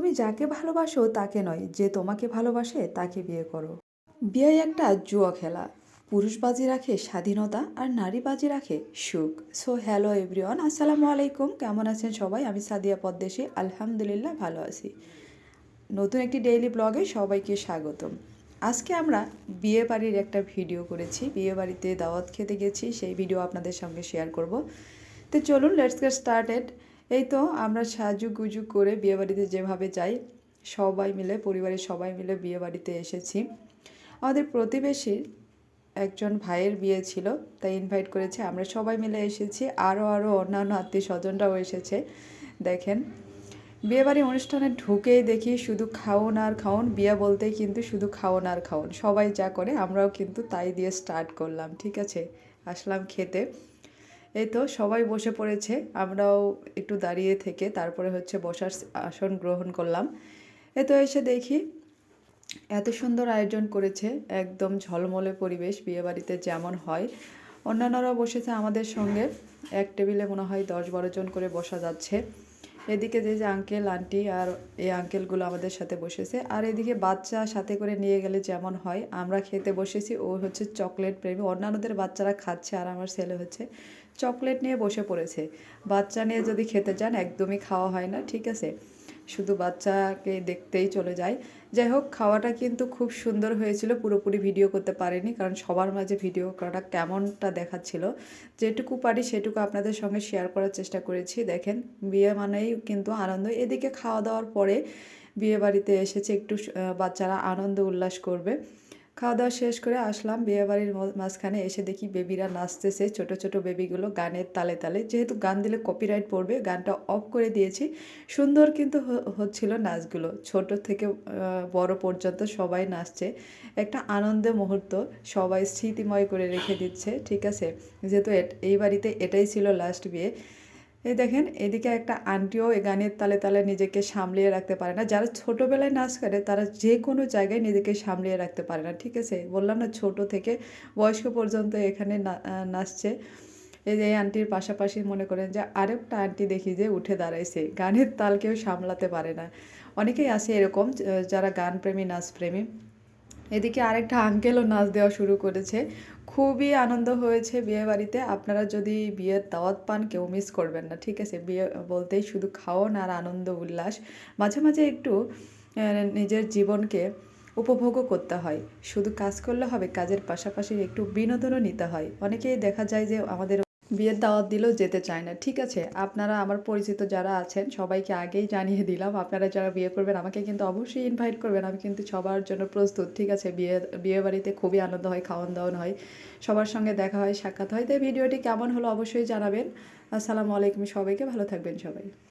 তুমি যাকে ভালোবাসো তাকে নয়, যে তোমাকে ভালোবাসে তাকে বিয়ে করো। বিয়ে একটা জুয়া খেলা। পুরুষ বাজি রাখে স্বাধীনতা আর নারী বাজি রাখে সুখ। সো হ্যালো এভরিওয়ান, আসসালামু আলাইকুম। কেমন আছেন সবাই? আমি সাদিয়া পদ্দেশী, আলহামদুলিল্লাহ ভালো আছি। নতুন একটি ডেইলি ব্লগে সবাইকে স্বাগতম। আজকে আমরা বিয়ে বাড়ির একটা ভিডিও করেছি, বিয়ে বাড়িতে দাওয়াত খেতে গেছি, সেই ভিডিও আপনাদের সঙ্গে শেয়ার করব। তো চলুন লেটস গেট স্টার্টেড। এই তো আমরা সাজুগুজু করে বিয়ে বাড়িতে যেভাবে যাই, সবাই মিলে, পরিবারের সবাই মিলে বিয়ে বাড়িতে এসেছি। আমাদের প্রতিবেশীর একজন ভাইয়ের বিয়ে ছিল, তাই ইনভাইট করেছে, আমরা সবাই মিলে এসেছি। আরও অন্যান্য আত্মীয় স্বজনরাও এসেছে। দেখেন, বিয়েবাড়ি অনুষ্ঠানে ঢুকেই দেখি শুধু খাওন আর খাওন। বিয়ে বলতেই কিন্তু শুধু খাওন আর খাওন। সবাই যা করে আমরাও কিন্তু তাই দিয়ে স্টার্ট করলাম। ঠিক আছে, আসলাম খেতে। এই তো সবাই বসে পড়েছে, আমরাও একটু দাঁড়িয়ে থেকে তারপরে বসার আসন গ্রহণ করলাম। এ তো এসে দেখি এত সুন্দর আয়োজন করেছে, একদম ঝলমলে পরিবেশ বিয়েবাড়িতে যেমন হয়। অন্যান্যরাও বসেছে আমাদের সঙ্গে, এক টেবিলে মনে হয় 10-12 জন করে বসা যাচ্ছে। এদিকে যে যে আঙ্কেল আন্টি আর এই আঙ্কেলগুলো আমাদের সাথে বসেছে, আর এদিকে বাচ্চা সাথে করে নিয়ে গেলে যেমন হয়। আমরা খেতে বসেছি, ও চকলেট প্রেমী, অন্যান্যদের বাচ্চারা খাচ্ছে আর আমার ছেলে চকলেট নিয়ে বসে পড়েছে। বাচ্চা নিয়ে যদি খেতে যান একদমই খাওয়া হয় না, ঠিক আছে, শুধু বাচ্চাকে দেখতেই চলে যায়। যাই হোক, খাওয়াটা কিন্তু খুব সুন্দর হয়েছিল। পুরোপুরি ভিডিও করতে পারিনি, কারণ সবার মাঝে ভিডিও করাটা কেমনটা দেখাচ্ছিল। যেটুকু পারি সেটুকু আপনাদের সঙ্গে শেয়ার করার চেষ্টা করেছি। দেখেন, বিয়ে মানেই কিন্তু আনন্দ। এদিকে খাওয়া দাওয়ার পরে বিয়ে বাড়িতে এসেছে, একটু বাচ্চারা আনন্দ উল্লাস করবে। খাওয়া দাওয়া শেষ করে আসলাম বিয়েবাড়ির মাঝখানে, এসে দেখি বেবিরা নাচতেছে, ছোট ছোট বেবিগুলো গানের তালে তালে। যেহেতু গান দিলে কপিরাইট পড়বে, গানটা অফ করে দিয়েছি। সুন্দর কিন্তু হচ্ছিল নাচগুলো, ছোট থেকে বড় পর্যন্ত সবাই নাচছে। একটা আনন্দের মুহূর্ত, সবাই স্মৃতিময় করে রেখে দিচ্ছে। ঠিক আছে, যেহেতু এই বাড়িতে এটাই ছিল লাস্ট বিয়ে। এই দেখেন, এদিকে একটা আন্টিও এই গানের তালে তালে নিজেকে সামলিয়ে রাখতে পারে না। যারা ছোটোবেলায় নাচ করে তারা যে কোনো জায়গায় নিজেকে সামলিয়ে রাখতে পারে না। ঠিক আছে, বললাম না, ছোট থেকে বয়স্ক পর্যন্ত এখানে নাচছে। এই যে এই আন্টির পাশাপাশি মনে করেন যে আরেকটা আন্টি দেখি যে উঠে দাঁড়াইছে, গানের তাল কেউ সামলাতে পারে না। অনেকেই আছে এরকম যারা গানপ্রেমী, নাচপ্রেমী। এদিকে আরেকটা আঙ্কেলও নাচ দেওয়া শুরু করেছে। খুবই আনন্দ হয়েছে বিয়ে বাড়িতে। আপনারা যদি বিয়ের দাওয়াত পান, কেউ মিস করবেন না। ঠিক আছে, বিয়ে বলতেই শুধু খাওন আর আনন্দ উল্লাস। মাঝে মাঝে একটু নিজের জীবনকে উপভোগও করতে হয়। শুধু কাজ করলে হবে, কাজের পাশাপাশি একটু বিনোদনও নিতে হয়। অনেকেই দেখা যায় যে আমাদের বিয়ের দাওয়াত দিলেও যেতে চায় না। ঠিক আছে, আপনারা আমার পরিচিত যারা আছেন সবাইকে আগেই জানিয়ে দিলাম, আপনারা যারা বিয়ে করবেন আমাকে কিন্তু অবশ্যই ইনভাইট করবেন। আমি কিন্তু সবার জন্য প্রস্তুত। ঠিক আছে, বিয়ে বাড়িতে খুবই আনন্দ হয়, খাওয়ান দাওয়ান হয়, সবার সঙ্গে দেখা হয়, সাক্ষাৎ হয়। তাই ভিডিওটি কেমন হলো অবশ্যই জানাবেন। আসসালামু আলাইকুম সবাইকে, ভালো থাকবেন সবাই।